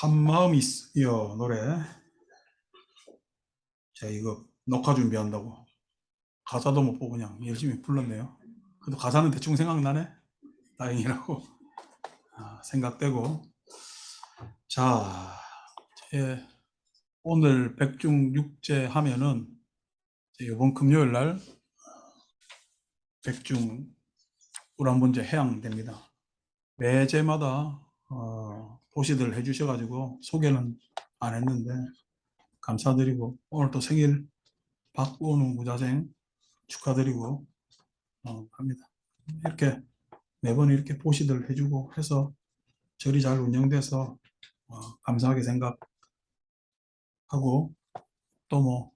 한마음이 있어 노래. 제가 이거 녹화 준비한다고 가사도 못 보고 그냥 열심히 불렀네요. 그래도 가사는 대충 생각나네. 다행이라고 생각되고. 자, 오늘 백중육제 하면은 이번 금요일 날 백중 우란본제 해양됩니다. 매제마다 도시들 해주셔가지고 소개는 안 했는데 감사드리고, 오늘 또 생일 박원우 무자생 축하드리고 합니다. 이렇게 매번 이렇게 보시들 해주고 해서 절이 잘 운영돼서 감사하게 생각하고, 또 뭐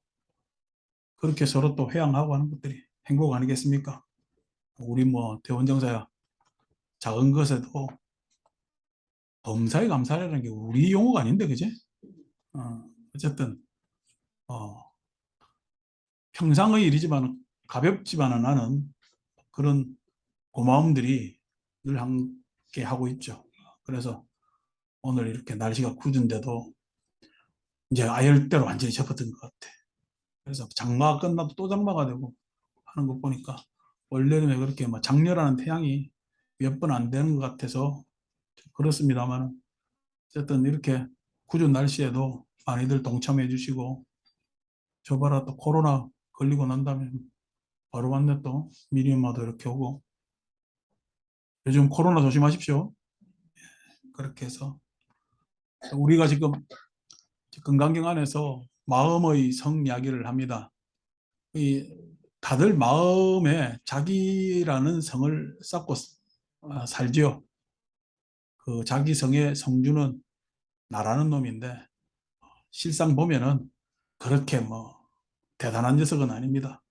그렇게 서로 또 회양하고 하는 것들이 행복 아니겠습니까? 우리 뭐 대원정사야 작은 것에도 범사에 감사라는 게 우리 용어가 아닌데, 그지? 어쨌든 평상의 일이지만 가볍지만은 않은 그런 고마움들이 늘 함께 하고 있죠. 그래서 오늘 이렇게 날씨가 궂은데도 이제 아열대로 완전히 접어든 것 같아. 그래서 장마가 끝나도 또 장마가 되고 하는 거 보니까 원래는 왜 그렇게 막 장렬하는 태양이 몇 번 안 되는 것 같아서 그렇습니다만, 어쨌든 이렇게 궂은 날씨에도 많이들 동참해 주시고, 저 봐라 또 코로나 걸리고 난 다음에 바로 왔네. 또 미리 엄마도 이렇게 오고, 요즘 코로나 조심하십시오. 그렇게 해서 우리가 지금 건강경 안에서 마음의 성 이야기를 합니다. 이 다들 마음에 자기라는 성을 쌓고 살지요. 그 자기 성의 성주는 나라는 놈인데, 실상 보면은 그렇게 뭐 대단한 녀석은 아닙니다.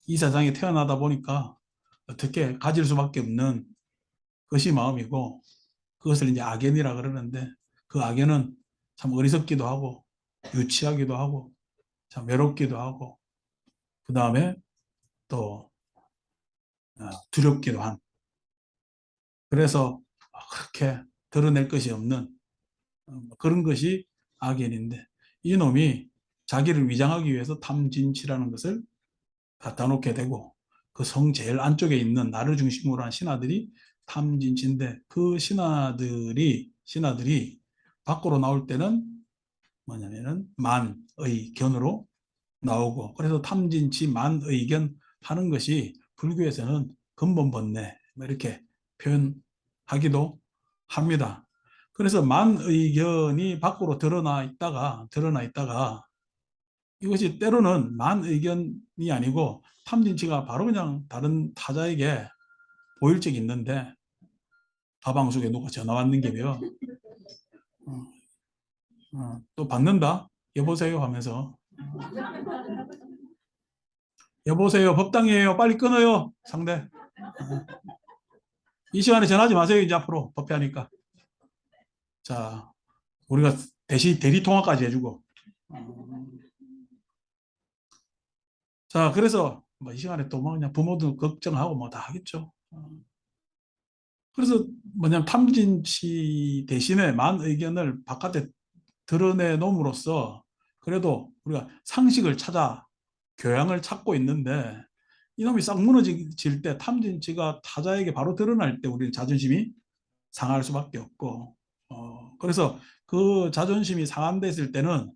이 세상에 태어나다 보니까 어떻게 가질 수밖에 없는 것이 마음이고, 그것을 이제 악연이라 그러는데, 그 악연은 참 어리석기도 하고 유치하기도 하고 참 외롭기도 하고, 그 다음에 또 두렵기도 한, 그래서 그렇게 드러낼 것이 없는 그런 것이 악연인데, 이놈이 자기를 위장하기 위해서 탐진치라는 것을 갖다 놓게 되고, 그 성 제일 안쪽에 있는 나를 중심으로 한 신하들이 탐진치인데, 그 신하들이 밖으로 나올 때는 뭐냐면은 만의 견으로 나오고, 그래서 탐진치 만의견 하는 것이 불교에서는 근본본래 뭐 이렇게 표현하기도 합니다. 그래서 만의견이 밖으로 드러나 있다가 이것이 때로는 만의견이 아니고 탐진치가 바로 그냥 다른 타자에게 보일 적이 있는데, 가방속에 누가 전화 왔는 게요. 또 받는다. 여보세요 하면서, 여보세요 법당이에요 빨리 끊어요 상대. 이 시간에 전화하지 마세요 이제 앞으로 법회하니까. 자, 우리가 대리 통화까지 해주고. 자, 그래서 뭐 이 시간에 또 뭐 그냥 부모도 걱정하고 뭐 다 하겠죠. 그래서 뭐냐면 탐진치 대신에 만 의견을 바깥에 드러내놓음으로써 그래도 우리가 상식을 찾아 교양을 찾고 있는데, 이놈이 싹 무너질 때 탐진치가 타자에게 바로 드러날 때 우리는 자존심이 상할 수밖에 없고, 그래서 그 자존심이 상한됐을 때는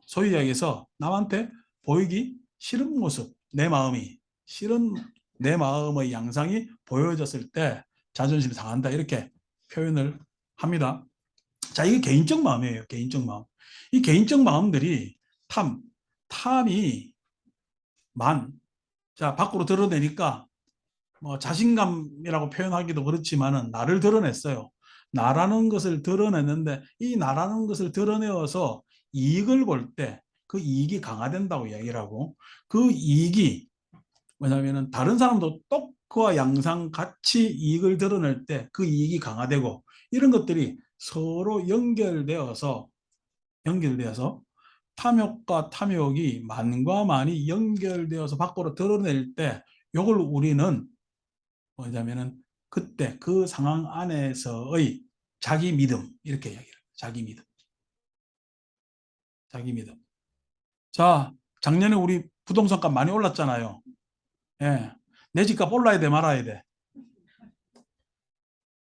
소위 이야기해서 남한테 보이기 싫은 모습, 내 마음이 싫은 내 마음의 양상이 보여졌을 때 자존심이 상한다, 이렇게 표현을 합니다. 자, 이게 개인적 마음이에요. 개인적 마음. 이 개인적 마음들이 탐이 자, 밖으로 드러내니까 뭐 자신감이라고 표현하기도 그렇지만은 나를 드러냈어요. 나라는 것을 드러냈는데, 이 나라는 것을 드러내어서 이익을 볼 때 그 이익이 강화된다고 이야기를 하고, 그 이익이 뭐냐면은 다른 사람도 똑 그와 양상 같이 이익을 드러낼 때 그 이익이 강화되고, 이런 것들이 서로 연결되어서 탐욕과 탐욕이 만과 만이 연결되어서 밖으로 드러낼 때, 이걸 우리는 뭐냐면은 그때 그 상황 안에서의 자기 믿음, 이렇게 이야기해요. 자기 믿음. 자기 믿음. 자, 작년에 우리 부동산값 많이 올랐잖아요. 예. 내 집값 올라야 돼, 말아야 돼.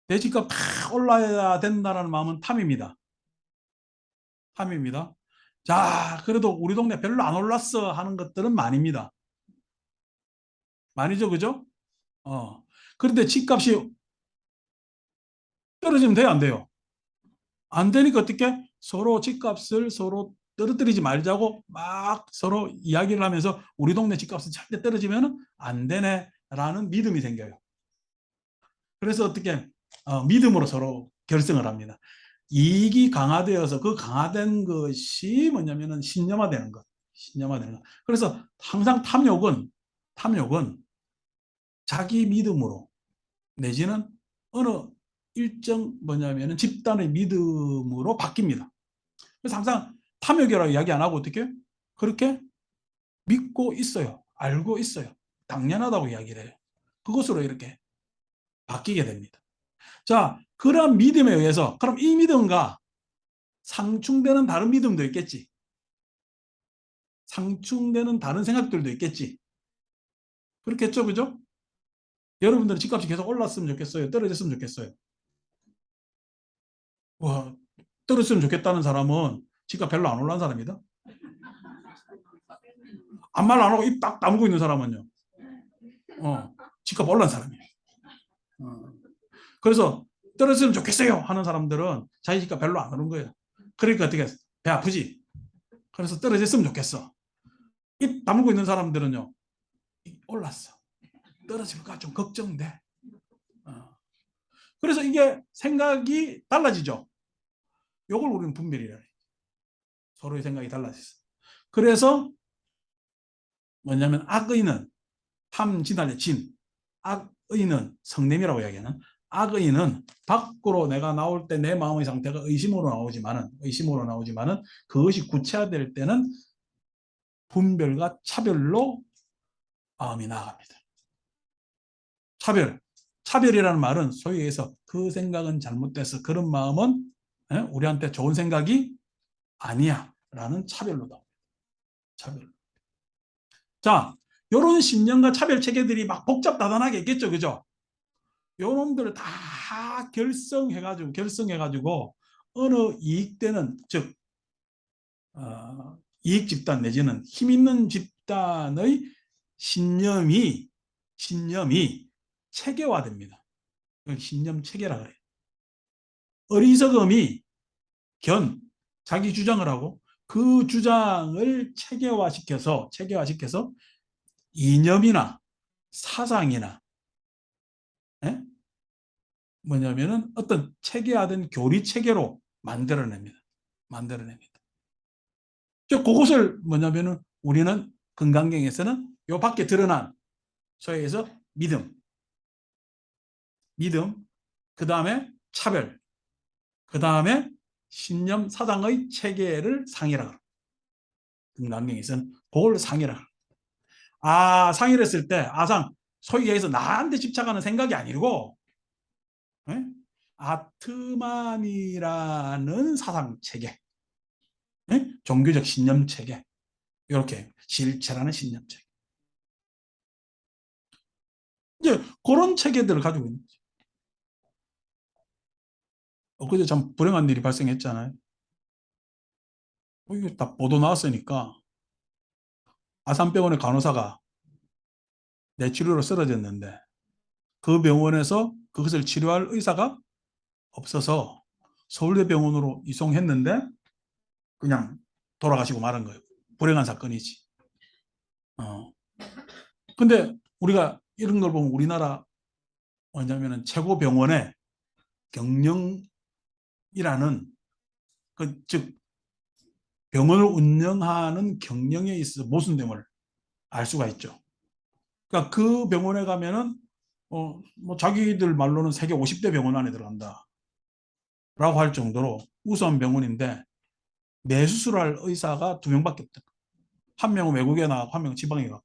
내 집값 팍 올라야 된다는 마음은 탐입니다. 탐입니다. 자, 그래도 우리 동네 별로 안 올랐어 하는 것들은 많입니다. 많이죠, 그죠? 그런데 집값이 떨어지면 돼요, 안 돼요? 안 되니까 어떻게? 서로 집값을 서로 떨어뜨리지 말자고 막 서로 이야기를 하면서 우리 동네 집값은 절대 떨어지면 안 되네라는 믿음이 생겨요. 그래서 어떻게 믿음으로 서로 결성을 합니다. 이익이 강화되어서 그 강화된 것이 뭐냐면은 신념화되는 것. 신념화되는 것. 그래서 항상 탐욕은 자기 믿음으로 내지는 어느 일정 뭐냐면은 집단의 믿음으로 바뀝니다. 그래서 항상 탐욕이라고 이야기 안 하고 어떻게 그렇게 믿고 있어요. 알고 있어요. 당연하다고 이야기를 해요. 그것으로 이렇게 바뀌게 됩니다. 자, 그런 믿음에 의해서 그럼 이 믿음과 상충되는 다른 믿음도 있겠지. 상충되는 다른 생각들도 있겠지. 그렇겠죠, 그죠? 여러분들은 집값이 계속 올랐으면 좋겠어요? 떨어졌으면 좋겠어요? 와, 떨어졌으면 좋겠다는 사람은 집값 별로 안 올라간 사람이다. 아무 말 안 하고 입 딱 다물고 있는 사람은요. 집값 올란 사람이에요. 어. 그래서 떨어졌으면 좋겠어요 하는 사람들은 자기 집값 별로 안 오른 거예요. 그러니까 어떻게 배 아프지? 그래서 떨어졌으면 좋겠어. 입 다물고 있는 사람들은요. 올랐어. 떨어질까 좀 걱정돼. 어. 그래서 이게 생각이 달라지죠. 요걸 우리는 분별이라 해요. 서로의 생각이 달라졌어. 그래서 뭐냐면 악의는 탐, 진할래, 진. 악의는 성냄이라고 이야기하는 악의는 밖으로 내가 나올 때 내 마음의 상태가 의심으로 나오지만은 그것이 구체화될 때는 분별과 차별로 마음이 나아갑니다. 차별이라는 말은 소위 해서 그 생각은 잘못돼서 그런 마음은 우리한테 좋은 생각이 아니야 라는 차별로다. 차별. 자, 요런 신념과 차별 체계들이 막 복잡다단하게 있겠죠, 그죠? 요 놈들을 다 결성해가지고 어느 이익되는 즉 이익 집단 내지는 힘 있는 집단의 신념이 체계화됩니다. 신념 체계라 그래요. 어리석음이 자기 주장을 하고 그 주장을 체계화시켜서 이념이나 사상이나 예? 뭐냐면은 어떤 체계화된 교리 체계로 만들어냅니다. 그것을 뭐냐면은 우리는 건강경에서는 요 밖에 드러난 소위 해서 믿음, 그 다음에 차별, 그 다음에 신념 사상의 체계를 상이라 그래요. 건강경에서는 그걸 상이라 그래요. 상이를 했을 때 소위 얘기해서 나한테 집착하는 생각이 아니고 예? 아트만이라는 사상 체계, 예? 종교적 신념 체계, 이렇게 실체라는 신념 체계. 이제 그런 체계들을 가지고 있는 거죠. 엊그제 참 불행한 일이 발생했잖아요. 이게 다 보도 나왔으니까 아산병원의 간호사가 뇌치료로 쓰러졌는데 그 병원에서 그것을 치료할 의사가 없어서 서울대병원으로 이송했는데 그냥 돌아가시고 말은 거예요. 불행한 사건이지. 어. 근데 우리가 이런 걸 보면 우리나라 뭐냐면은 최고 병원의 경영이라는 즉 병원을 운영하는 경영에 있어 모순됨을 알 수가 있죠. 그러니까 그 병원에 가면은 뭐 자기들 말로는 세계 50대 병원 안에 들어간다라고 할 정도로 우수한 병원인데 뇌수술할 의사가 2명밖에 없다. 한 명은 외국에 나가고 한 명은 지방에 가고.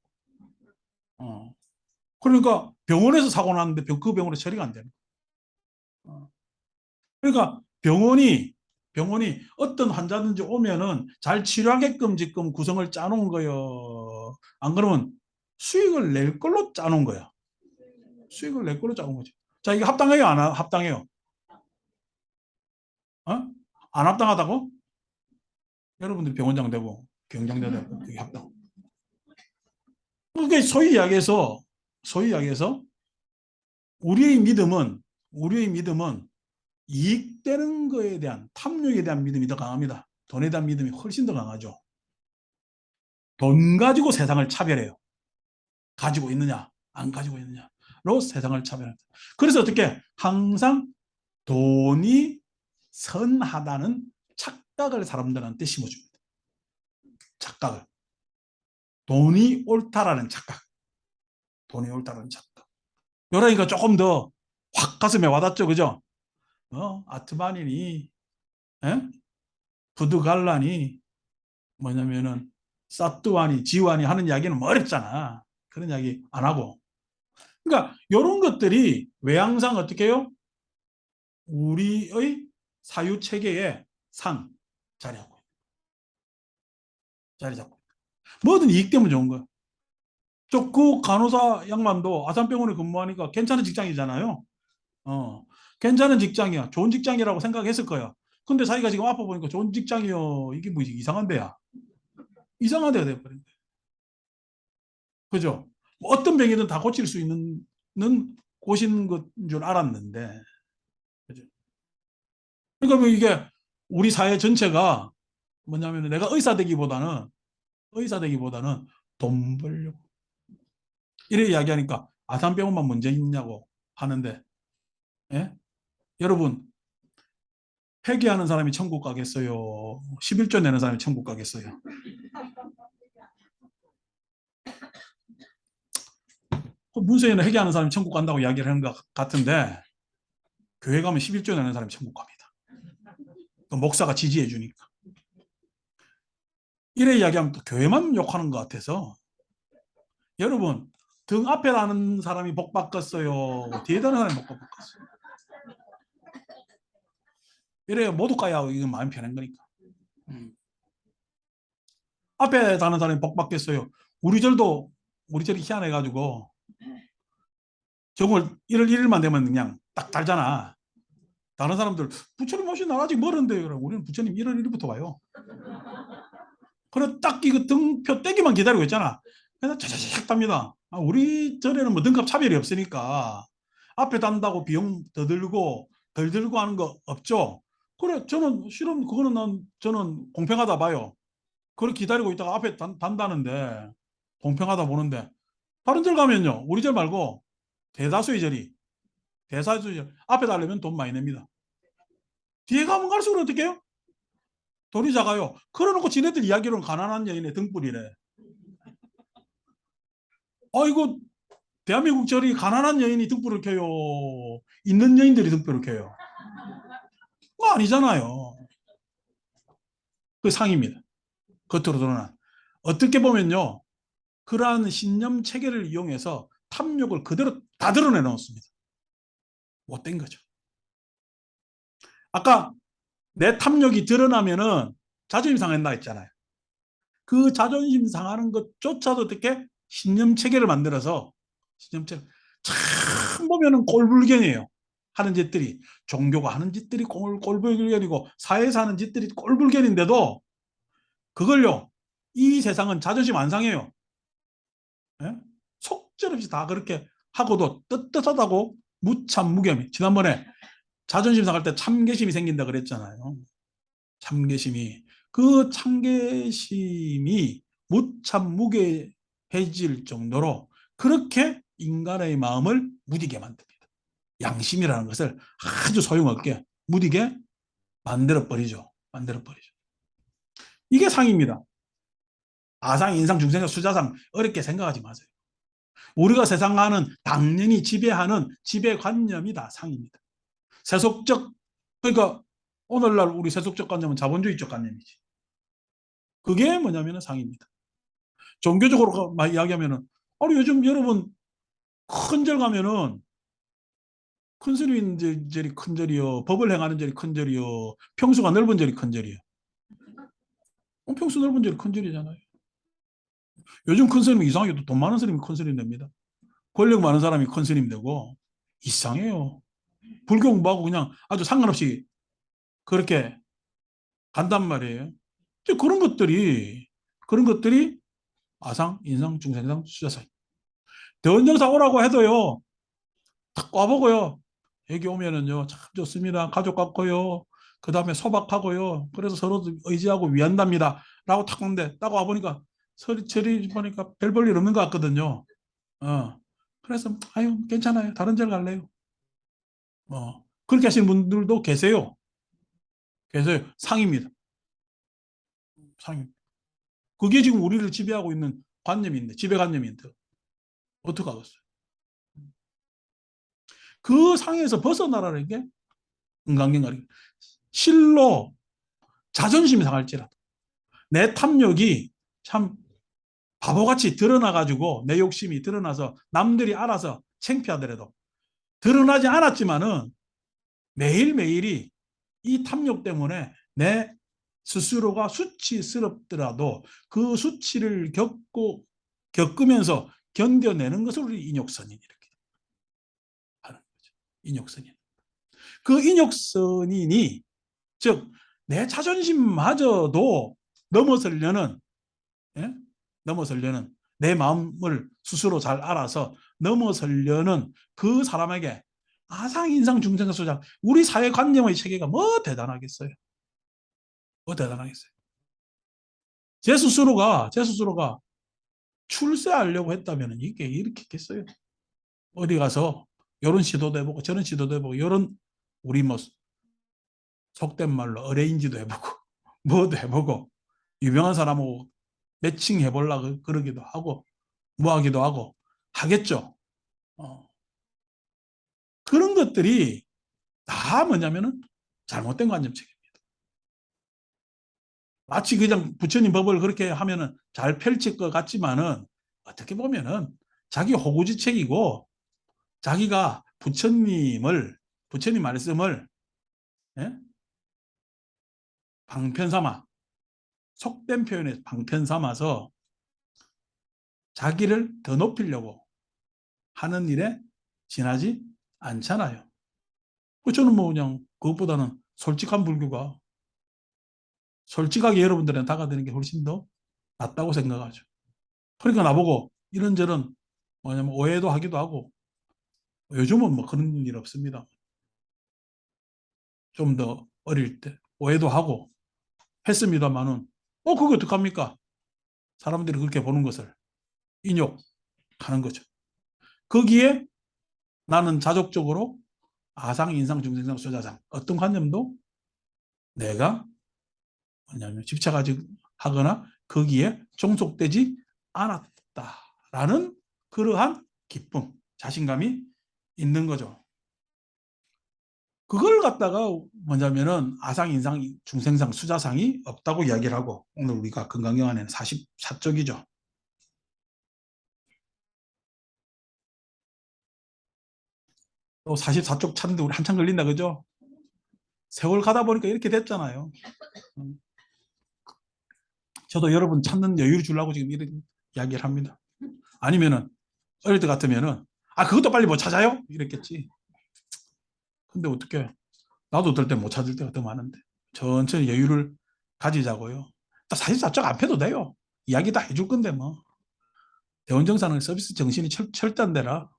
그러니까 병원에서 사고 났는데 그 병원에 처리가 안 되는 거예요. 그러니까 병원이 병원이 어떤 환자든지 오면은 잘 치료하게끔 지금 구성을 짜놓은 거예요. 안 그러면 수익을 낼 걸로 짜놓은 거야. 수익을 낼 걸로 짜놓은 거지. 자, 이게 합당해요? 안 합당해요? 어? 안 합당하다고? 여러분들이 병원장 되고 경장자 되고 그게 합당. 그게 소위 이야기해서 우리의 믿음은 이익되는 거에 대한 탐욕에 대한 믿음이 더 강합니다. 돈에 대한 믿음이 훨씬 더 강하죠. 돈 가지고 세상을 차별해요. 가지고 있느냐, 안 가지고 있느냐로 세상을 차별합니다. 그래서 어떻게 항상 돈이 선하다는 착각을 사람들한테 심어줍니다. 착각을. 돈이 옳다라는 착각. 돈이 옳다라는 착각. 그러니까 조금 더 확 가슴에 와닿죠, 그죠? 아트만이니, 에? 부두갈라니, 뭐냐면은 사뚜아니, 지와니 하는 이야기는 뭐 어렵잖아. 그런 이야기 안 하고. 그러니까 이런 것들이 왜 항상 어떻게 해요? 우리의 사유 체계에 자리하고 자리 잡고 뭐든 이익 때문에 좋은 거야. 저 그 간호사 양반도 아산병원에 근무하니까 괜찮은 직장이잖아요. 괜찮은 직장이야. 좋은 직장이라고 생각했을 거야. 근데 자기가 지금 아파 보니까 좋은 직장이요. 이게 뭐 이상한 데야. 이상한 데가 돼버린 거야. 그죠? 뭐 어떤 병이든 다 고칠 수 있는 곳인 것인 줄 알았는데. 그죠? 그러니까 뭐 이게 우리 사회 전체가 뭐냐면 내가 의사 되기보다는 돈 벌려고. 이래 이야기하니까 아산병원만 문제 있냐고 하는데, 예? 여러분, 회계하는 사람이 천국 가겠어요? 11조 내는 사람이 천국 가겠어요? 문세에는 회계하는 사람이 천국 간다고 이야기를 하는 것 같은데, 교회 가면 11조 내는 사람이 천국 갑니다. 목사가 지지해 주니까. 이래 이야기하면 또 교회만 욕하는 것 같아서, 여러분, 등 앞에 나는 사람이 복 받겠어요? 뒤에 나는 사람이 복 받겠어요? 이래 모두 가야 이건 마음 편한 거니까. 앞에 다는 사람이 복 받겠어요? 우리 절이 희한해가지고 정월 1월 1일만 되면 그냥 딱 달잖아. 다른 사람들 부처님 오신 날 아직 멀은데 우리는 부처님 1월 1일부터 와요. 그래 딱 이거 등표 떼기만 기다리고 있잖아. 그래서 차차차차 답니다. 우리 절에는 뭐 등급 차별이 없으니까 앞에 단다고 비용 더 들고 덜 들고 하는 거 없죠. 그래 저는 실은 그거는 저는 공평하다 봐요. 그걸 기다리고 있다가 앞에 단다는데 공평하다 보는데 다른 절 가면요. 우리 절 말고 대다수의 절이 대다수의 절 앞에 달려면 돈 많이 냅니다. 뒤에 가면 갈수록 어떻게 해요? 돈이 작아요. 그러놓고 지네들 이야기로는 가난한 여인의 등불이래. 이거 대한민국 절이 가난한 여인이 등불을 켜요? 있는 여인들이 등불을 켜요? 그거 아니잖아요. 그 상입니다. 겉으로 드러난. 어떻게 보면요. 그러한 신념 체계를 이용해서 탐욕을 그대로 다 드러내 놓습니다. 못된 거죠. 아까 내 탐욕이 드러나면은 자존심 상한다 했잖아요. 그 자존심 상하는 것조차도 어떻게 신념 체계를 만들어서 신념 체계 참 보면은 꼴불견이에요. 하는 짓들이 종교가 하는 짓들이 꼴불견이고 사회에서 하는 짓들이 꼴불견인데도 그걸요 이 세상은 자존심 안 상해요. 예? 속절없이 다 그렇게 하고도 떳떳하다고 무참무겸이 지난번에 자존심 상할 때 참개심이 생긴다 그랬잖아요. 참개심이 그 참개심이 무참무게해질 정도로 그렇게 인간의 마음을 무디게 만듭니다. 양심이라는 것을 아주 소용없게 무디게 만들어버리죠. 이게 상입니다. 아상, 인상, 중생상, 수자상 어렵게 생각하지 마세요. 우리가 세상하는 당연히 지배하는 지배관념이 다 상입니다. 세속적 그러니까 오늘날 우리 세속적 관념은 자본주의적 관념이지. 그게 뭐냐면 상입니다. 종교적으로 이야기하면은 요즘 여러분 큰 절 가면은 큰 스님 절이 큰 절이요, 법을 행하는 절이 큰 절이요, 평수가 넓은 절이 큰 절이요. 평수 넓은 절이 큰 절이잖아요. 요즘 큰 스님은 이상하게도 돈 많은 스님이 큰 스님 됩니다. 권력 많은 사람이 큰 스님 되고 이상해요. 불교 공부하고 그냥 아주 상관없이 그렇게 간단 말이에요. 그런 것들이 아상, 인상, 중생상, 수자상. 대원정사 오라고 해도요, 탁 와보고요. 여기 오면은요, 참 좋습니다. 가족 같고요. 그 다음에 소박하고요. 그래서 서로 의지하고 위한답니다. 라고 탁 오는데, 딱 와보니까, 저리 보니까 별 볼 일 없는 것 같거든요. 그래서, 아유, 괜찮아요. 다른 절 갈래요. 그렇게 하시는 분들도 계세요. 계세요. 상입니다. 상입. 그게 지금 우리를 지배하고 있는 관념인데, 지배관념인데, 어떡하겠어요. 그 상에서 벗어나라는 게 인간경각이 실로 자존심이 상할지라도 내 탐욕이 참 바보같이 드러나가지고 내 욕심이 드러나서 남들이 알아서 창피하더라도 드러나지 않았지만은 매일매일이 이 탐욕 때문에 내 스스로가 수치스럽더라도 그 수치를 겪으면서 견뎌내는 것을 우리 인욕선인 이렇게 하는 거죠. 인욕선인. 그 인욕선인이 즉 내 자존심마저도 넘어서려는 예? 넘어서려는 내 마음을 스스로 잘 알아서 넘어서려는 그 사람에게 아상, 인상, 중생, 소장 우리 사회관념의 체계가 뭐 대단하겠어요. 뭐 대단하겠어요. 제 스스로가 출세하려고 했다면 이게 이렇게 했겠어요. 어디 가서 이런 시도도 해보고 저런 시도도 해보고 이런 우리 뭐 속된 말로 어레인지도 해보고 뭐도 해보고 유명한 사람하고 매칭 해보려고 그러기도 하고 뭐 하기도 하고 하겠죠. 그런 것들이 다 뭐냐면은 잘못된 관념책입니다. 마치 그냥 부처님 법을 그렇게 하면은 잘 펼칠 것 같지만은 어떻게 보면은 자기 호구지책이고 자기가 부처님 말씀을 예? 방편 삼아 속된 표현에 방편 삼아서 자기를 더 높이려고 하는 일에 지나지 않잖아요. 저는 뭐 그냥 그것보다는 솔직한 불교가 솔직하게 여러분들한테 다가가는 게 훨씬 더 낫다고 생각하죠. 그러니까 나보고 이런저런 뭐냐면 오해도 하기도 하고 요즘은 뭐 그런 일 없습니다. 좀 더 어릴 때 오해도 하고 했습니다만은 그게 어떡합니까? 사람들이 그렇게 보는 것을 인욕하는 거죠. 거기에 나는 자족적으로 아상, 인상, 중생상, 소자상 어떤 관념도 내가 뭐냐면 집착하지 하거나 거기에 종속되지 않았다라는 그러한 기쁨, 자신감이 있는 거죠. 그걸 갖다가 뭐냐면은 아상, 인상, 중생상, 수자상이 없다고 이야기를 하고 오늘 우리가 건강경안에는 44쪽이죠. 또 44쪽 찾는데 우리 한참 걸린다 그죠? 세월 가다 보니까 이렇게 됐잖아요. 저도 여러분 찾는 여유를 주려고 지금 이런 이야기를 합니다. 아니면은 어릴 때 같으면은 그것도 빨리 못 찾아요? 이랬겠지. 근데 어떻게 나도 어떨 때 못 찾을 때가 더 많은데 천천히 여유를 가지자고요. 44쪽 안 펴도 돼요. 이야기 다 해줄 건데 뭐. 대원정사는 서비스 정신이 철저한데라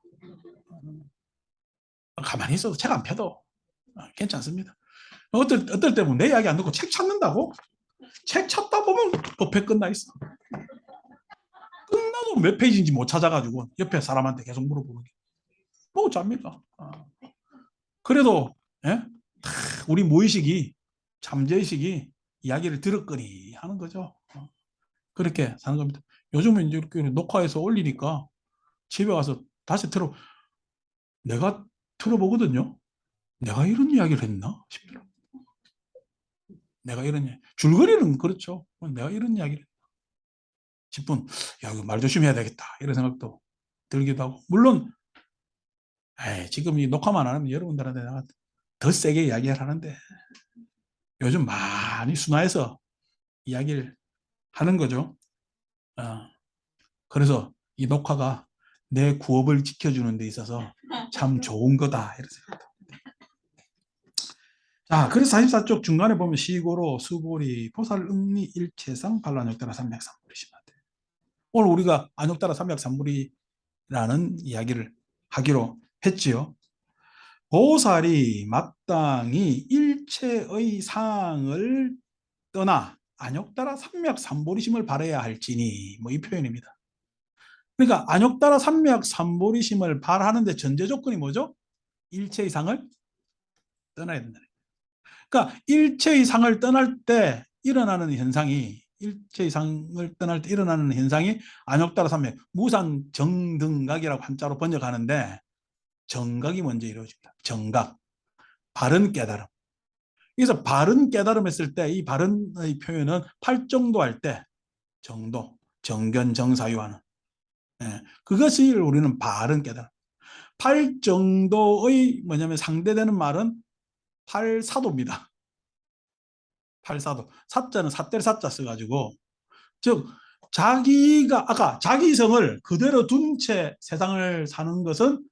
가만히 있어도 책 안 펴도 괜찮습니다. 어떨 때 보면 내 이야기 안 듣고 책 찾는다고? 책 찾다 보면 법회 끝나 있어. 끝나도 몇 페이지인지 못 찾아가지고 옆에 사람한테 계속 물어보는 게. 뭐 어쩝니까? 그래도 예? 우리 무의식이 잠재의식이 이야기를 들었거니 하는 거죠. 그렇게 사는 겁니다. 요즘은 이제 이렇게 녹화해서 올리니까 집에 가서 다시 내가 들어보거든요. 내가 이런 이야기를 했나 싶더라. 내가 이런 이야기. 줄거리는 그렇죠. 내가 이런 이야기를 했나 싶은 야, 이거 말 조심해야 되겠다 이런 생각도 들기도 하고 물론 에이, 지금 이 녹화만 안 하면 여러분들한테 내가 더 세게 이야기를 하는데 요즘 많이 순화해서 이야기를 하는 거죠. 어, 그래서 이 녹화가 내 구업을 지켜주는 데 있어서 참 좋은 거다. 이런 생각. 자, 그래서 44쪽 중간에 보면 시고로, 수고리, 포살응리, 일체상, 반란욕따라 삼맥삼불이시한데 오늘 우리가 안욕따라 삼맥삼불이라는 이야기를 하기로 했지요. 보살이 마땅히 일체의 상을 떠나 안욕따라 삼맥삼보리심을 바라야 할지니 뭐 이 표현입니다. 그러니까 안욕따라 삼맥삼보리심을 바라는데 전제 조건이 뭐죠? 일체 이상을 떠나야 된다. 그러니까 일체 이상을 떠날 때 일어나는 현상이 일체 이상을 떠날 때 일어나는 현상이 안욕따라 삼맥 무상 정등각이라고 한자로 번역하는데 정각이 먼저 이루어집니다. 정각 바른 깨달음. 그래서 바른 깨달음 했을 때 이 바른의 표현은 팔정도 할 때 정도, 정견, 정사유하는 그것이 우리는 바른 깨달음. 팔정도의 뭐냐면 상대되는 말은 팔사도입니다. 팔사도. 사자는 삿대를 사자 써가지고 즉 자기가 아까 자기성을 그대로 둔 채 세상을 사는 것은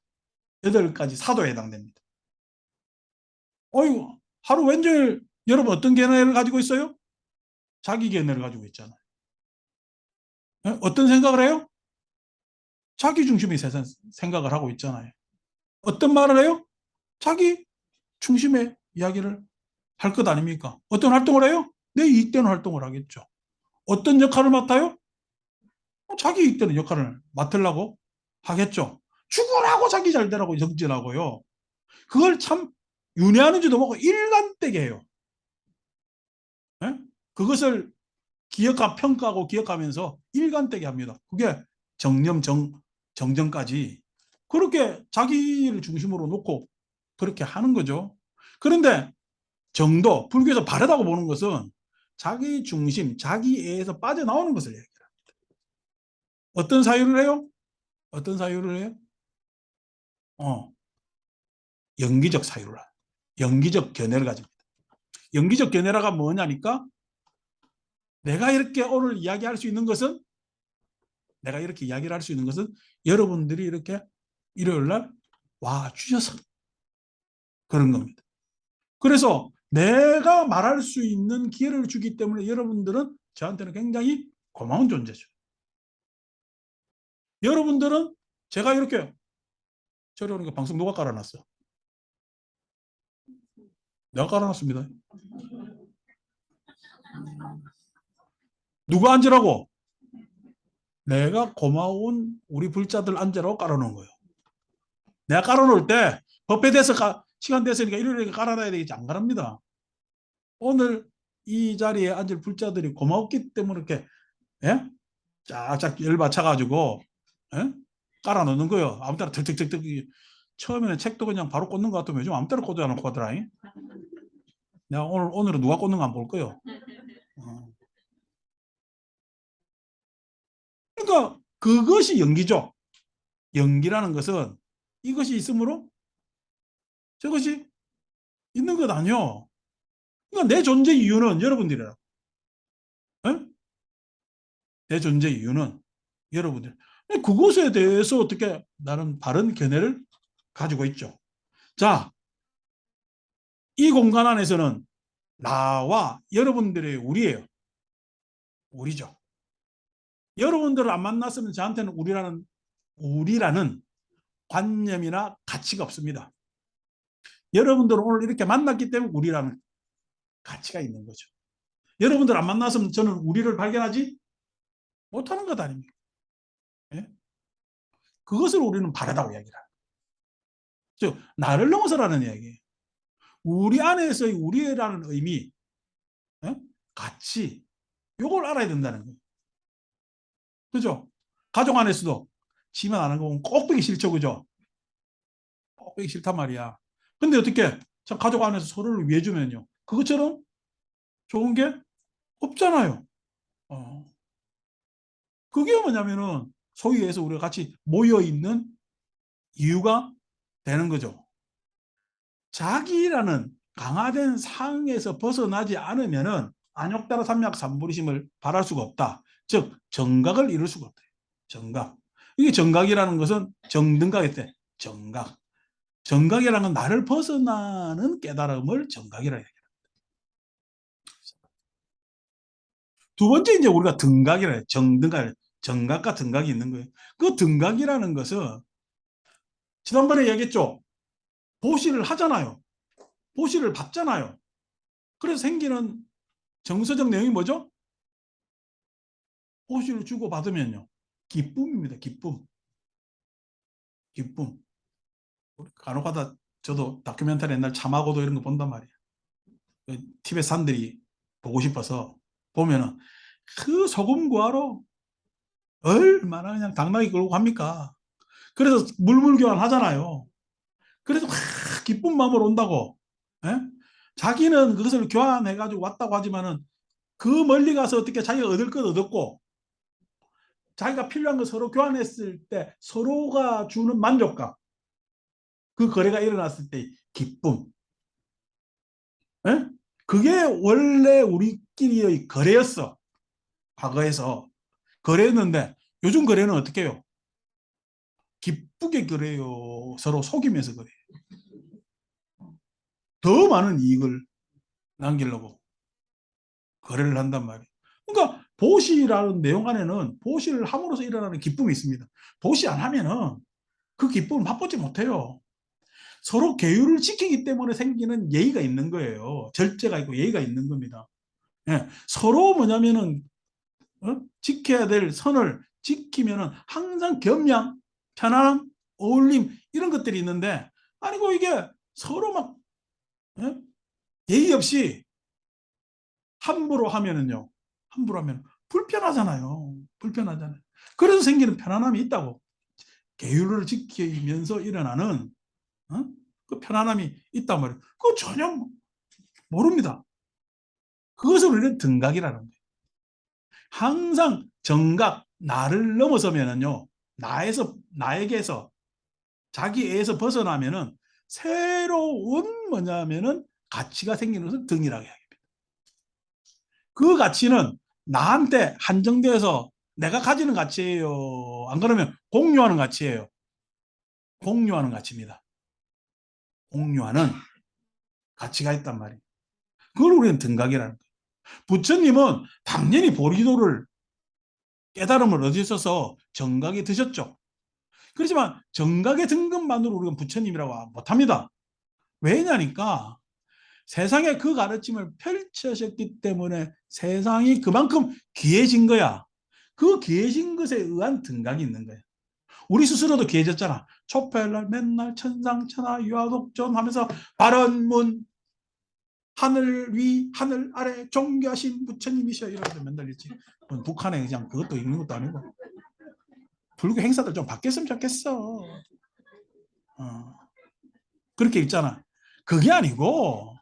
8가지 사도에 해당됩니다. 어이구 하루 왼종일 여러분 어떤 견해를 가지고 있어요? 자기 견해를 가지고 있잖아요. 어떤 생각을 해요? 자기 중심의 세상 생각을 하고 있잖아요. 어떤 말을 해요? 자기 중심의 이야기를 할 것 아닙니까? 어떤 활동을 해요? 내 이익 되는 활동을 하겠죠. 어떤 역할을 맡아요? 자기 이익 되는 역할을 맡으려고 하겠죠. 죽으라고 자기 잘 되라고 정진하고요. 그걸 참 윤회하는지도 모르고 일관되게 해요. 예? 그것을 평가하고 기억하면서 일관되게 합니다. 그게 정념, 정정까지 그렇게 자기를 중심으로 놓고 그렇게 하는 거죠. 그런데 정도, 불교에서 바르다고 보는 것은 자기 중심, 자기애에서 빠져나오는 것을 얘기해요. 어떤 사유를 해요? 어떤 사유를 해요? 연기적 사유를 해요. 연기적 견해를 가집니다. 연기적 견해라가 뭐냐니까 내가 이렇게 오늘 이야기할 수 있는 것은 내가 이렇게 이야기를 할 수 있는 것은 여러분들이 이렇게 일요일 날 와 주셔서 그런 겁니다. 그래서 내가 말할 수 있는 기회를 주기 때문에 여러분들은 저한테는 굉장히 고마운 존재죠. 여러분들은 제가 이렇게 저리 오는 거 방송 누가 깔아놨어? 내가 깔아놨습니다. 누가 앉으라고? 내가 고마운 우리 불자들 앉으라고 깔아놓은 거예요. 내가 깔아놓을 때 법회 돼서 시간 됐으니까 일요일에 깔아놔야 되겠지. 안 깔합니다. 오늘 이 자리에 앉을 불자들이 고맙기 때문에 이렇게 예? 쫙쫙 열받쳐가지고 예? 깔아놓는 거예요. 아무 때나 득득득득 처음에는 책도 그냥 바로 꽂는 것 같으면 요즘 아무 때나 꽂아놓고 하더라. 내가 오늘은 누가 꽂는 거 안 볼 거예요. 그러니까 그것이 연기죠. 연기라는 것은 이것이 있으므로 저것이 있는 것 아니요. 그러니까 내 존재 이유는 여러분들이라. 예? 내 존재 이유는 여러분들. 그것에 대해서 어떻게 나는 바른 견해를 가지고 있죠. 자, 이 공간 안에서는 나와 여러분들의 우리예요. 우리죠. 여러분들을 안 만났으면 저한테는 우리라는 관념이나 가치가 없습니다. 여러분들을 오늘 이렇게 만났기 때문에 우리라는 가치가 있는 거죠. 여러분들 안 만났으면 저는 우리를 발견하지 못하는 것 아닙니까? 예? 그것을 우리는 바르다고 이야기를 합니다. 즉 나를 넘어서라는 이야기예요. 우리 안에서의 우리라는 의미, 예? 가치, 이걸 알아야 된다는 거예요. 그죠? 가족 안에서도 지만 아는 거 보면 꼭 보기 싫죠, 그죠? 꼭 보기 싫단 말이야. 근데 어떻게 가족 안에서 서로를 위해 주면요, 그것처럼 좋은 게 없잖아요. 어. 그게 뭐냐면은 소위 해서 우리가 같이 모여 있는 이유가 되는 거죠. 자기라는 강화된 상에서 벗어나지 않으면은 안욕따라 삼약 삼부리심을 발할 수가 없다. 즉 정각을 이룰 수가 없다. 정각. 이게 정각이라는 것은 정등각일 때 정각. 정각이라는 건 나를 벗어나는 깨달음을 정각이라 해요. 두 번째 이제 우리가 등각이라 해요. 정등각, 정각과 등각이 있는 거예요. 그 등각이라는 것은 지난번에 얘기했죠. 보시를 하잖아요. 보시를 받잖아요. 그래서 생기는 정서적 내용이 뭐죠? 보시를 주고 받으면요. 기쁨입니다. 기쁨. 기쁨. 간혹 가다 저도 다큐멘터리 옛날 참하고도 이런 거 본단 말이에요. 티베트산들이 보고 싶어서 보면은 그 소금 구하러 얼마나 그냥 당나귀 끌고 갑니까? 그래서 물물교환 하잖아요. 그래서 기쁜 마음으로 온다고. 예? 자기는 그것을 교환해가지고 왔다고 하지만은 그 멀리 가서 어떻게 자기가 얻을 것 얻었고 자기가 필요한 거 서로 교환했을 때 서로가 주는 만족감, 그 거래가 일어났을 때 기쁨. 예? 그게 원래 우리끼리의 거래였어. 과거에서 거래했는데 요즘 거래는 어떻게 해요? 기쁘게 그래요. 서로 속이면서 그래요. 더 많은 이익을 남기려고 거래를 한단 말이에요. 그러니까 보시라는 내용 안에는 보시를 함으로써 일어나는 기쁨이 있습니다. 보시 안 하면은 그 기쁨을 맛보지 못해요. 서로 계율을 지키기 때문에 생기는 예의가 있는 거예요. 절제가 있고 예의가 있는 겁니다. 예, 서로 뭐냐면은 지켜야 될 선을 지키면은 항상 겸양, 편안함, 어울림 이런 것들이 있는데 아니고 이게 서로 막 예? 예의 없이 함부로 하면은요. 함부로 하면 불편하잖아요. 불편하잖아요. 그래서 생기는 편안함이 있다고. 계율을 지키면서 일어나는 어? 그 편안함이 있단 말이에요. 그거 전혀 모릅니다. 그것을 우리는 등각이라는 거예요. 항상 정각, 나를 넘어서면은요. 나에게서 자기애에서 벗어나면은 새로운 뭐냐면은 가치가 생기는 것을 등이라고 해요. 그 가치는 나한테 한정되어서 내가 가지는 가치예요. 안 그러면 공유하는 가치예요. 공유하는 가치입니다. 공유하는 가치가 있단 말이에요. 그걸 우리는 등각이라는 거예요. 부처님은 당연히 보리도를 깨달음을 얻으셔서 정각에 드셨죠. 그렇지만 정각에 든 것만으로 우리가 부처님이라고 못합니다. 왜냐니까 세상에 그 가르침을 펼쳐셨기 때문에 세상이 그만큼 귀해진 거야. 그 귀해진 것에 의한 등각이 있는 거야. 우리 스스로도 귀해졌잖아. 촛불날 맨날 천상천하 유아독존 하면서 발언문 하늘 위 하늘 아래 존귀하신 부처님이셔 이러면서 맨날 있지. 북한에 그냥 그것도 읽는 것도 아니고 불교 행사들 좀 바뀌었으면 좋겠어. 그렇게 읽잖아. 그게 아니고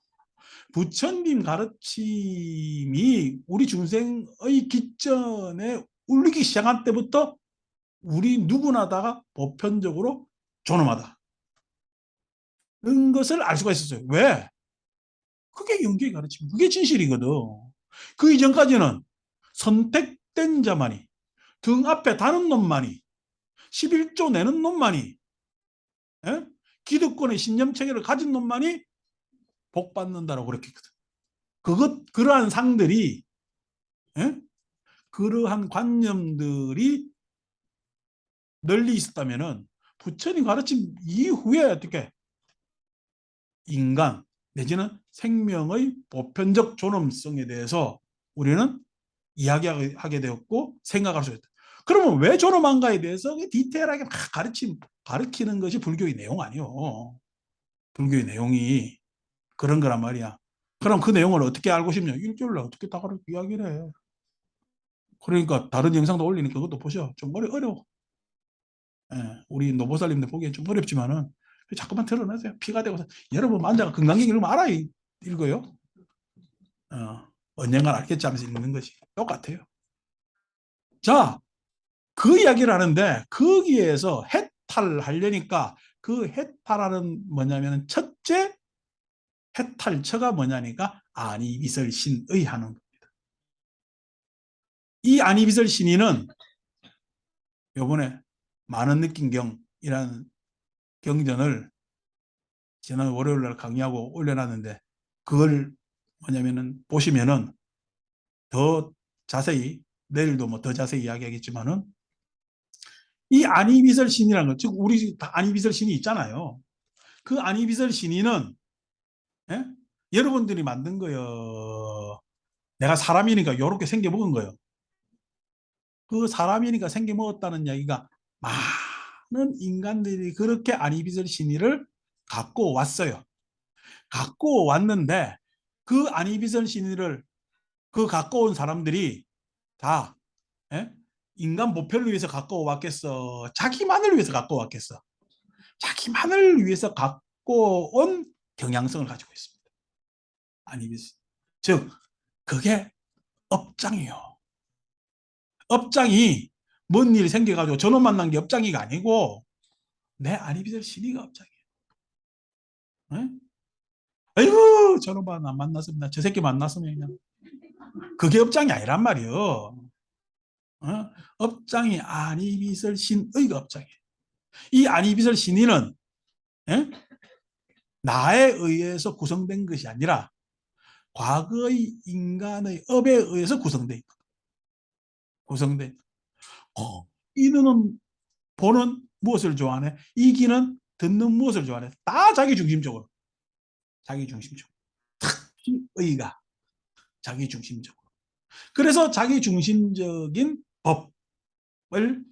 부처님 가르침이 우리 중생의 기전에 울리기 시작한 때부터 우리 누구나 다가 보편적으로 존엄하다. 는 것을 알 수가 있었어요. 왜? 그게 영계의 가르침, 그게 진실이거든. 그 이전까지는 선택된 자만이, 등 앞에 다는 놈만이, 11조 내는 놈만이, 예? 기득권의 신념체계를 가진 놈만이 복 받는다라고 그렇게 했거든. 그러한 상들이, 예? 그러한 관념들이 널리 있었다면은 부처님 가르침 이후에 어떻게 인간 내지는 생명의 보편적 존엄성에 대해서 우리는 이야기하게 되었고 생각할 수 있다. 그러면 왜 존엄한가에 대해서 디테일하게 막 가르치는 것이 불교의 내용 아니요. 불교의 내용이 그런 거란 말이야. 그럼 그 내용을 어떻게 알고 싶냐? 일절로 어떻게 다 이야기를 해. 그러니까 다른 영상도 올리니까 그것도 보셔. 좀 어려워. 예, 우리 노보살님들 보기엔 좀 어렵지만은 자꾸만 드러내세요. 피가 되고 여러분 만자가 건강경 읽으면 알아 읽어요. 언젠간 알겠지 하면서 읽는 것이 똑같아요. 자, 그 이야기를 하는데 거기에서 해탈하려니까 그 해탈하는 뭐냐면 첫째 해탈처가 뭐냐니까 안이비설신의 하는 겁니다. 이 안이비설신의는 요번에 많은 느낀경이라는 경전을 지난 월요일 날 강의하고 올려놨는데 그걸 뭐냐면은 보시면은 더 자세히 내일도 뭐 더 자세히 이야기하겠지만은 이 안이비설신이라는 것, 즉 우리 다 안이비설신이 있잖아요. 그 안이비설신이는 예? 여러분들이 만든 거요. 내가 사람이니까 요렇게 생겨 먹은 거예요. 그 사람이니까 생겨 먹었다는 이야기가 많은 인간들이 그렇게 안이비설신이를 갖고 왔어요. 갖고 왔는데 그 안이비설신이를 그 갖고 온 사람들이 다 예? 인간 보편을 위해서 갖고 왔겠어? 자기만을 위해서 갖고 왔겠어? 자기만을 위해서 갖고 온 경향성을 가지고 있습니다. 안이비설. 즉 그게 업장이요. 업장이 뭔 일이 생겨가지고 저놈 만난 게 업장이가 아니고 내 안이비설 신의가 업장이에요. 네? 아이고 저놈 안 만났으면 저 새끼 만났으면 그냥 그게 업장이 아니란 말이에요. 어? 업장이 안이비설 신의가 업장이에요. 이 안이비설 신의는 예? 나에 의해서 구성된 것이 아니라 과거의 인간의 업에 의해서 구성된 것. 구성된. 이는 보는 무엇을 좋아하네? 이기는 듣는 무엇을 좋아하네? 다 자기 중심적으로. 자기 중심적으로. 특히 의가 자기 중심적으로. 그래서 자기 중심적인 법을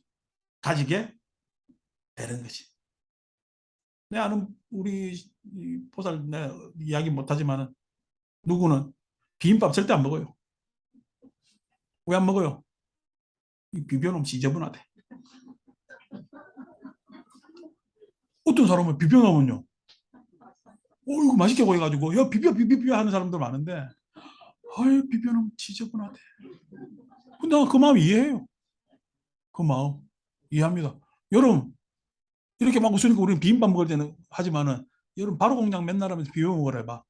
가지게 되는 것이. 내 아는 우리 보살 내 이야기 못하지만은 누구는 비빔밥 절대 안 먹어요. 왜 안 먹어요? 이 비벼놓으면 지저분하대. 어떤 사람은 비벼놓으면요. 이거 맛있게 보여가지고 야 비벼 하는 사람들 많은데 아이 비벼놓으면 지저분하대. 근데 그 마음 이해해요. 그 마음 이해합니다. 여러분 이렇게 막 웃으니까 우리는 비빔밥 먹을 때는 하지만은 여러분 바로 공장 맨날 하면서 비벼 먹으라 해봐.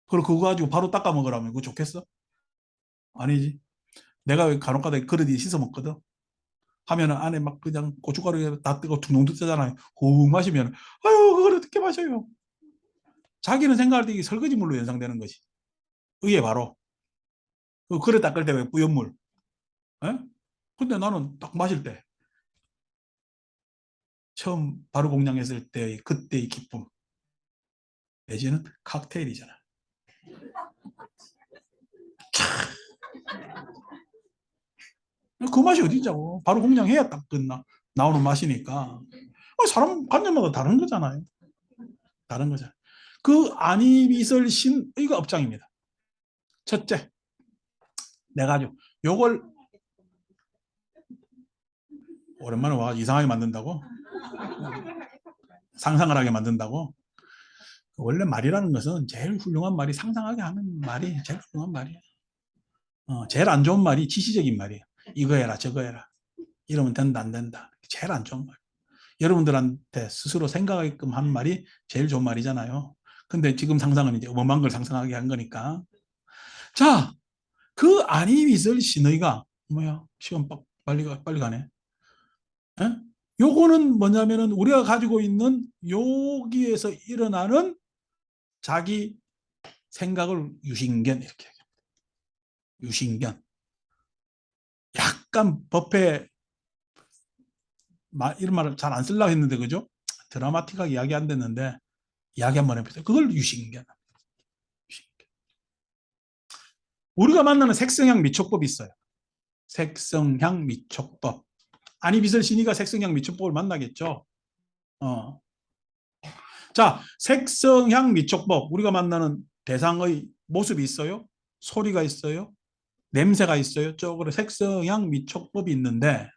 그리고 그거 가지고 바로 닦아 먹으라면 그거 좋겠어? 아니지. 내가 간혹가다 그릇이 씻어 먹거든. 하면은 안에 막 그냥 고춧가루 다 뜨고 둥둥 뜨잖아요. 후 마시면 아유 그걸 어떻게 마셔요? 자기는 생각할 때 이게 설거지물로 연상되는 것이. 의에 바로 그 그릇 닦을 때 왜 뿌연물. 에? 근데 나는 딱 마실 때 처음 바로 공양했을 때의 그때의 기쁨 내지는 칵테일이잖아. 그 맛이 어디 있자고. 바로 공양해야 딱 끝나 나오는 맛이니까. 사람 관념마다 다른 거잖아요. 다른 거잖아요. 그 안이비설 신의가 업장입니다. 첫째, 내가 아주 요걸 오랜만에 와 이상하게 만든다고? 상상을 하게 만든다고? 원래 말이라는 것은 제일 훌륭한 말이 상상하게 하는 말이 제일 훌륭한 말이에요. 제일 안 좋은 말이 지시적인 말이에요. 이거 해라 저거 해라. 이러면 된다 안 된다. 제일 안 좋은 말. 여러분들한테 스스로 생각하게끔 한 말이 제일 좋은 말이잖아요. 근데 지금 상상은 이제 어마어마한 걸 상상하게 한 거니까. 자, 그 안이비설 신의가 뭐야? 시간 빨리 가네. 에? 요거는 뭐냐면은 우리가 가지고 있는 여기에서 일어나는 자기 생각을 유신견 이렇게 얘기합니다. 유신견. 약간 법회 이런 말을 잘 안 쓰려고 했는데 그죠? 드라마틱하게 이야기 안 됐는데 이야기 한번 해보세요. 그걸 유신견. 유신견. 우리가 만나는 색성향 미촉법이 있어요. 색성향 미촉법. 안이비설 신의가 색성향 미촉법을 만나겠죠. 자, 색성향 미촉법. 우리가 만나는 대상의 모습이 있어요. 소리가 있어요. 냄새가 있어요. 쪽으로 색성향 미촉법이 있는데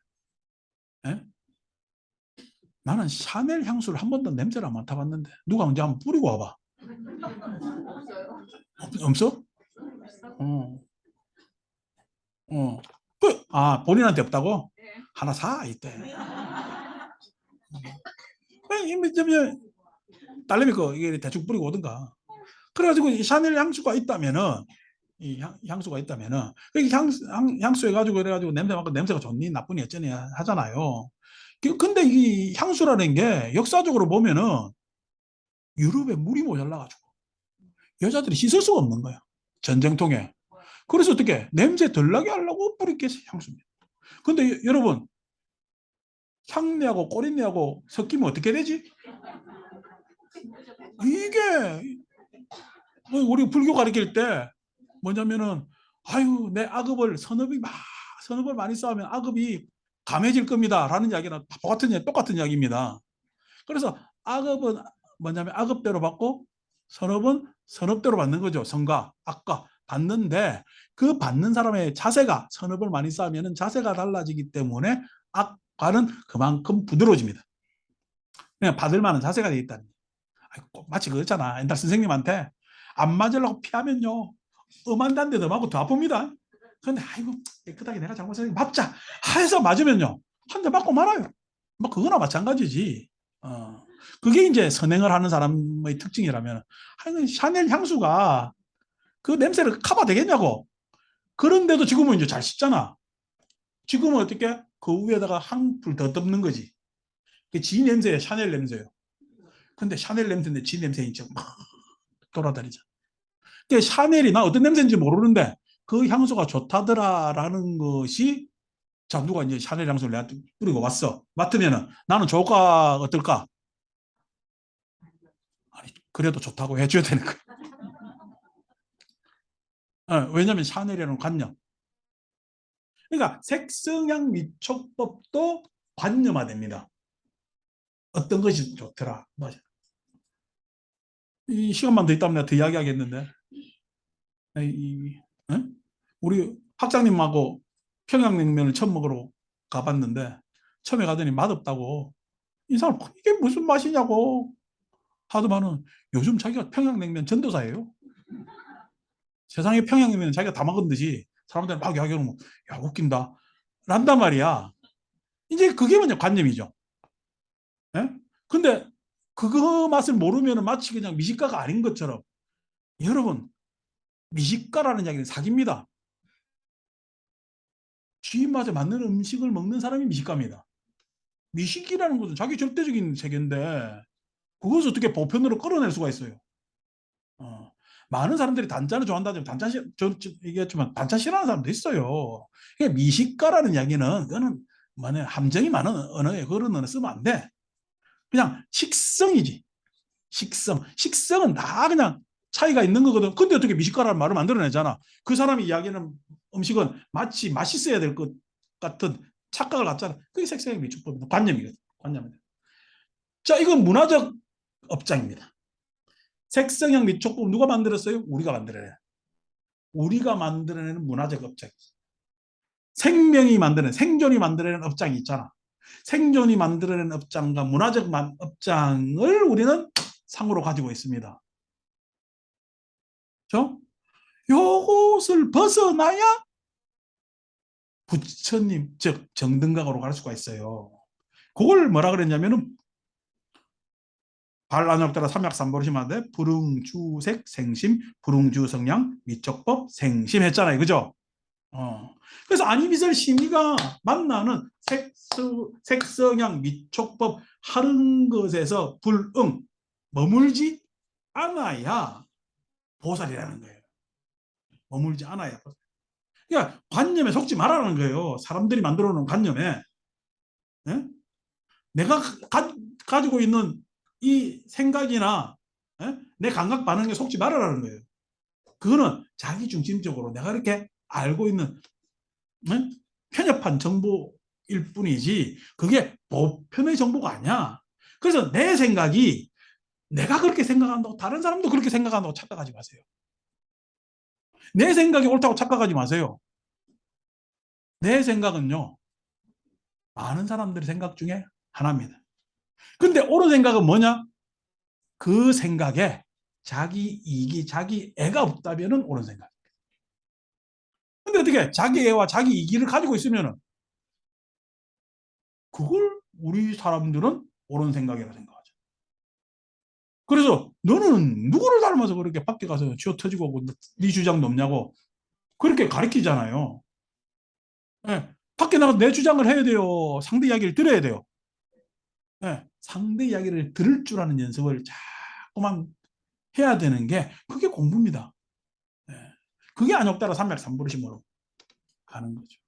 에? 나는 샤넬 향수를 한 번도 냄새를 안 맡아봤는데 누가 언제 한번 뿌리고 와봐. 없어? 어. 본인한테 없다고? 하나 사 이때. 딸내미 거 이게 대충 뿌리고 오든가. 그래가지고 이 샤넬 향수가 있다면은 이 향수가 있다면은 향수 해가지고 그래가지고 냄새 맡고 냄새가 좋니 나쁘니 어쩌니 하잖아요. 근데 이 향수라는 게 역사적으로 보면은 유럽에 물이 모자라가지고 여자들이 씻을 수가 없는 거야. 전쟁통에. 그래서 어떻게 냄새 덜 나게 하려고 뿌린 게 향수입니다. 근데 여러분 향내하고 꼬린내하고 섞이면 어떻게 되지? 이게 우리 불교 가르칠 때 뭐냐면은 아유 내 악업을 선업을 많이 쌓으면 악업이 감해질 겁니다라는 이야기는 똑같은 이야기입니다. 그래서 악업은 뭐냐면 악업대로 받고 선업은 선업대로 받는 거죠. 선과 악과 받는데 그 받는 사람의 자세가 선업을 많이 쌓으면 자세가 달라지기 때문에 악과는 그만큼 부드러워집니다. 그냥 받을 만한 자세가 되어 있다는. 마치 그렇잖아. 옛날 선생님한테 안 맞으려고 피하면요. 엄한 데도 맞고 더 아픕니다. 근데 아이고 깨끗하게 내가 잘못했으니 맞자 해서 맞으면요. 한 대 맞고 말아요. 뭐 그거나 마찬가지지. 그게 이제 선행을 하는 사람의 특징이라면 아니, 샤넬 향수가 그 냄새를 커버 되겠냐고. 그런데도 지금은 이제 잘 씻잖아. 지금은 어떻게 그 위에다가 한 풀 더 덮는 거지. 지 냄새예요. 샤넬 냄새예요. 근데 샤넬 냄새인데 지 냄새인 척막 돌아다니잖아. 샤넬이 나 어떤 냄새인지 모르는데 그 향수가 좋다더라라는 것이 자 누가 이제 샤넬 향수를 내가 뿌리고 왔어. 맡으면은 나는 좋을까 어떨까? 아니 그래도 좋다고 해줘야 되는 거야. 왜냐하면 샤넬이라는 관념. 그러니까 색성향 미촉법도 관념화됩니다. 어떤 것이 좋더라. 맞아. 이 시간만 더 있다면 내가 더 이야기하겠는데. 응? 우리 학장님하고 평양냉면을 처음 먹으러 가봤는데 처음에 가더니 맛없다고 이 사람 이게 무슨 맛이냐고 하더만은 요즘 자기가 평양냉면 전도사예요. 세상에 평양냉면 자기가 다 먹은 듯이 사람들 막 이야기하면 야 웃긴다 란단 말이야. 이제 그게 뭐냐 관념이죠. 예? 근데 그거 맛을 모르면 마치 그냥 미식가가 아닌 것처럼 여러분 미식가라는 이야기는 사기입니다. 쥐 입맛에 맞는 음식을 먹는 사람이 미식가입니다. 미식이라는 것은 자기 절대적인 세계인데 그것을 어떻게 보편으로 끌어낼 수가 있어요. 어. 많은 사람들이 단짠을 좋아한다면 얘기했지만 단짠 싫어하는 사람도 있어요. 그러니까 미식가라는 이야기는 그거는 뭐냐 함정이 많은 언어에 그런 언어 쓰면 안 돼. 그냥 식성이지. 식성은 다 그냥 차이가 있는 거거든. 근데 어떻게 미식가라는 말을 만들어내잖아. 그 사람이 이야기하는 음식은 마치 맛있어야 될 것 같은 착각을 갖잖아. 그게 색성의 미축법입니다. 관념이거든. 관념입니다. 자, 이건 문화적 업장입니다. 색성형 미촉법 누가 만들었어요? 우리가 만들어내. 우리가 만들어내는 문화적 업장. 생존이 만들어내는 업장이 있잖아. 생존이 만들어낸 업장과 문화적 업장을 우리는 상으로 가지고 있습니다. 그렇죠? 요것을 벗어나야 부처님, 즉 정등각으로 갈 수가 있어요. 그걸 뭐라 그랬냐면은 발안역따라 삼약삼보시마데 불응주색 생심, 불응주성량 미촉법 생심 했잖아요. 그죠? 그래서 안이미설 심의가 만나는 색성향 미촉법 하는 것에서 불응 머물지 않아야 보살이라는 거예요. 머물지 않아야 보살. 그러니까 관념에 속지 말라는 거예요. 사람들이 만들어 놓은 관념에. 예? 내가 가지고 있는 이 생각이나 내 감각 반응에 속지 말아라는 거예요. 그거는 자기 중심적으로 내가 이렇게 알고 있는 편협한 정보일 뿐이지 그게 보편의 정보가 아니야. 그래서 내 생각이 내가 그렇게 생각한다고 다른 사람도 그렇게 생각한다고 착각하지 마세요. 내 생각이 옳다고 착각하지 마세요. 내 생각은요 많은 사람들의 생각 중에 하나입니다. 근데 옳은 생각은 뭐냐? 그 생각에 자기 이익이 자기 애가 없다면 옳은 생각. 근데 어떻게 자기 애와 자기 이익을 가지고 있으면 그걸 우리 사람들은 옳은 생각이라고 생각하죠. 그래서 너는 누구를 닮아서 그렇게 밖에 가서 쥐어 터지고 네 주장도 없냐고 그렇게 가르치잖아요. 예, 밖에 나가서 내 주장을 해야 돼요. 상대 이야기를 들어야 돼요. 예, 상대 이야기를 들을 줄 아는 연습을 자꾸만 해야 되는 게 그게 공부입니다. 예, 그게 안욕따라 삼맥삼부르심으로 가는 거죠.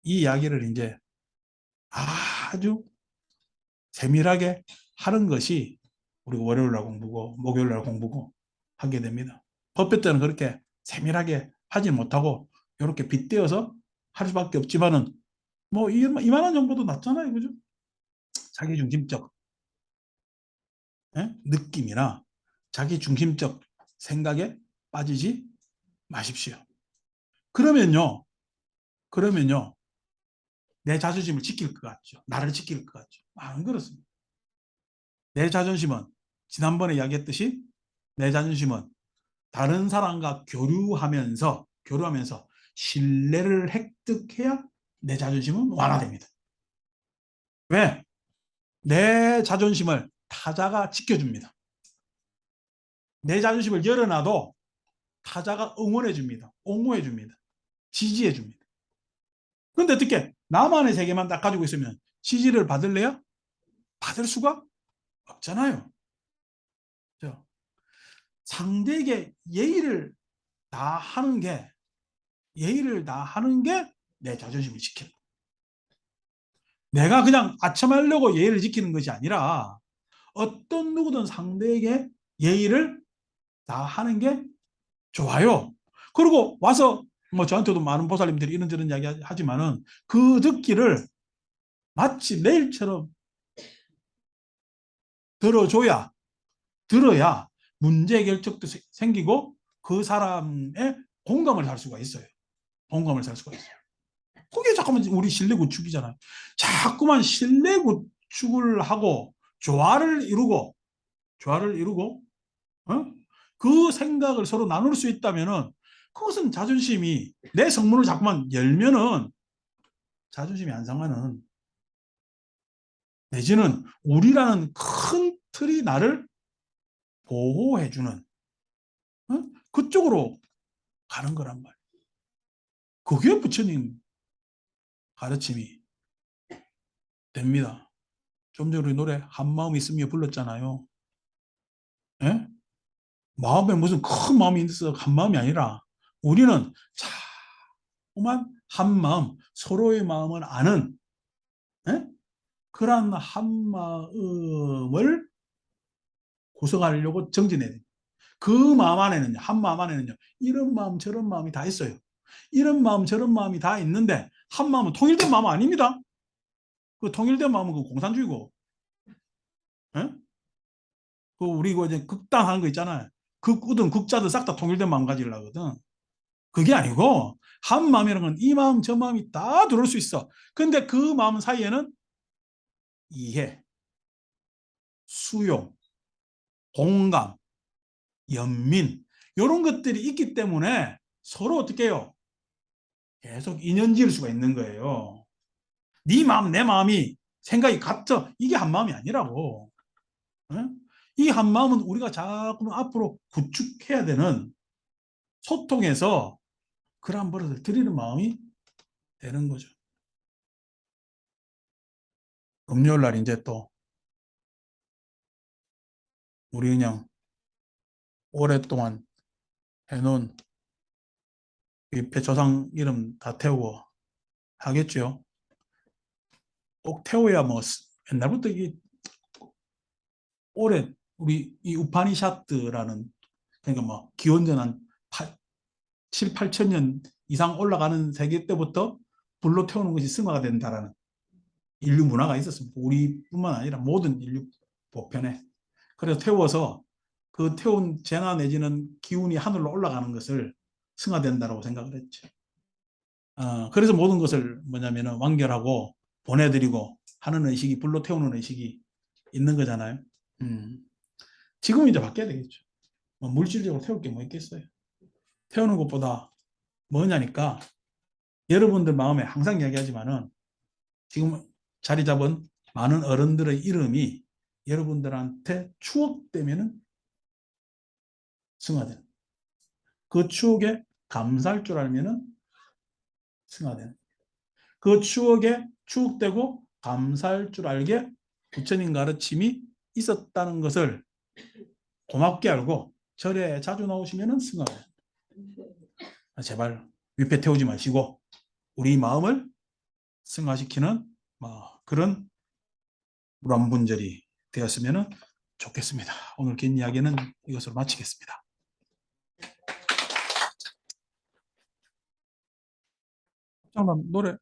이 이야기를 이제 아주 세밀하게 하는 것이 우리가 월요일 날 공부고 목요일 날 공부고 하게 됩니다. 법회 때는 그렇게 세밀하게 하지 못하고 이렇게 빗대어서 할 수밖에 없지만은 뭐 이만한 정보도 낫잖아요. 그죠? 자기중심적 느낌이나 자기중심적 생각에 빠지지 마십시오. 그러면요, 그러면요, 내 자존심을 지킬 것 같죠. 나를 지킬 것 같죠. 안 그렇습니다. 내 자존심은 지난번에 이야기했듯이 내 자존심은 다른 사람과 교류하면서 신뢰를 획득해야 내 자존심은 완화됩니다. 왜? 내 자존심을 타자가 지켜줍니다. 내 자존심을 열어놔도 타자가 응원해줍니다. 옹호해줍니다. 지지해줍니다. 그런데 어떻게 나만의 세계만 딱 가지고 있으면 지지를 받을래요? 받을 수가 없잖아요. 상대에게 예의를 다하는 게 내 자존심을 지키는 거예요. 내가 그냥 아첨하려고 예의를 지키는 것이 아니라 어떤 누구든 상대에게 예의를 다하는 게 좋아요. 그리고 와서 뭐 저한테도 많은 보살님들이 이런저런 이야기 하지만은 그 듣기를 마치 내일처럼 들어야 문제 해결책도 생기고 그 사람의 공감을 살 수가 있어요. 공감을 살 수가 있어요. 그게 자꾸만 우리 신뢰 구축이잖아요. 자꾸만 신뢰 구축을 하고 조화를 이루고 어? 그 생각을 서로 나눌 수 있다면은 그것은 자존심이 내 성문을 자꾸만 열면은 자존심이 안 상하는 내지는 우리라는 큰 틀이 나를 보호해주는 그쪽으로 가는 거란 말이에요. 그게 부처님 가르침이 됩니다. 좀 전에 우리 노래 한마음 있으며 불렀잖아요. 예? 마음에 무슨 큰 마음이 있어 한 마음이 아니라 우리는 자꾸만 한 마음 서로의 마음을 아는 예? 그러한 한 마음을 구성하려고 정진해야 돼요. 그 마음 안에는요, 한 마음 안에는요, 이런 마음 저런 마음이 다 있어요. 이런 마음 저런 마음이 다 있는데 한 마음은 통일된 마음 아닙니다. 그 통일된 마음은 그 공산주의고, 예? 그 우리 그 이제 극단한 거 있잖아요. 극우든 극자든 싹 다 통일된 마음 가지려거든. 그게 아니고 한 마음이라는 건 이 마음 저 마음이 다 들어올 수 있어. 근데 그 마음 사이에는 이해, 수용, 공감, 연민 이런 것들이 있기 때문에 서로 어떻게 해요? 계속 인연 지을 수가 있는 거예요. 네 마음 내 마음이 생각이 같아 이게 한 마음이 아니라고. 이 한 마음은 우리가 자꾸 앞으로 구축해야 되는 소통에서 그러한 버릇을 들이는 마음이 되는 거죠. 금요일 날 이제 또 우리 그냥 오랫동안 해놓은 이 조상 이름 다 태우고 하겠죠. 꼭 태워야 뭐 옛날부터 이 오래 우리 이 우파니샤트라는 그러니까 뭐 기원전 한 7, 8천 년 이상 올라가는 세계 때부터 불로 태우는 것이 승화가 된다라는 인류 문화가 있었습니다. 우리뿐만 아니라 모든 인류 보편에. 그래서 태워서 그 태운 재나 내지는 기운이 하늘로 올라가는 것을 승화된다라고 생각을 했죠. 그래서 모든 것을 뭐냐면은 완결하고 보내드리고 하는 의식이 불로 태우는 의식이 있는 거잖아요. 음. 지금 이제 바뀌어야 되겠죠. 뭐 물질적으로 태울 게 뭐 있겠어요. 태우는 것보다 뭐냐니까 여러분들 마음에 항상 이야기하지만은 지금 자리 잡은 많은 어른들의 이름이 여러분들한테 추억되면은 승화되는, 그 추억에 감사할 줄 알면은 승화되는, 그 추억에 추억되고 감사할 줄 알게 부처님 가르침이 있었다는 것을 고맙게 알고 절에 자주 나오시면은 승화돼요. 제발 위패 태우지 마시고 우리 마음을 승화시키는 그런 무람분절이 되었으면 좋겠습니다. 오늘 긴 이야기는 이것으로 마치겠습니다. 잠깐만, 노래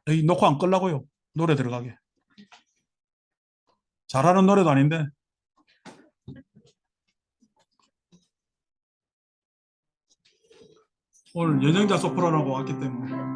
여기 녹화 안 끌라고요. 노래 들어가게. 잘하는 노래도 아닌데. 오늘 연영자 소프라노하고 왔기 때문에